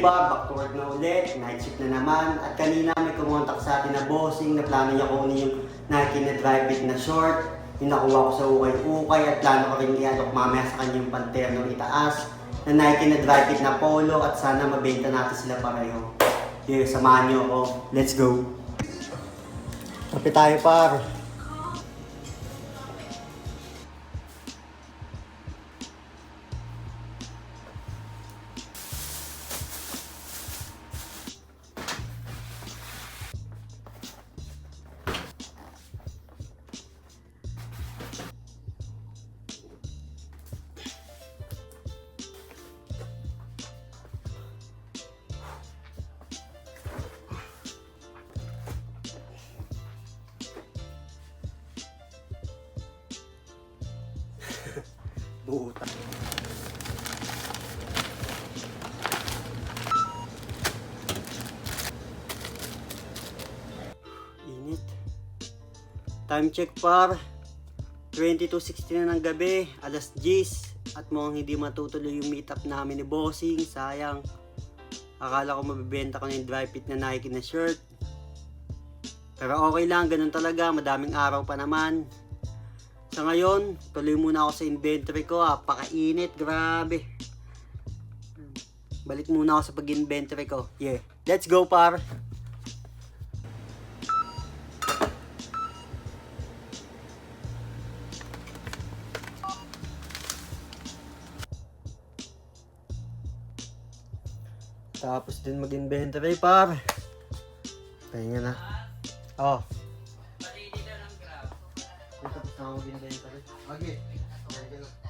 par, back to work na ulit, night shift na naman. At kanina may kumontak sa atin na bossing na plano niya kunin yung Nike na dry fit na short. Yung nakuha ko sa ukay-ukay at plano ko rin i-alok mamaya sa kanya yung panternong itaas na Nike na dry fit na polo at sana mabenta natin sila pareho. Here, samahan niyo ako. Let's go! Kape tayo par. Buta. Init. Time check par. 22:60 na ng gabi. Alas 10. At mukhang hindi matutuloy yung meetup namin ni Bossing. Sayang. Akala ko mabibenta ko na yung dry fit na Nike na shirt. Pero okay lang. Ganun talaga. Madaming araw pa naman. Sa ngayon, tuloy muna ako sa inventory ko. Pakainit, grabe. Balik muna ako sa pag-inventory ko. Yeah, let's go par. Tapos din mag-inventory par. Pahinga na. Oh. Tapos na ako mag-inventory. Okay. Okay na.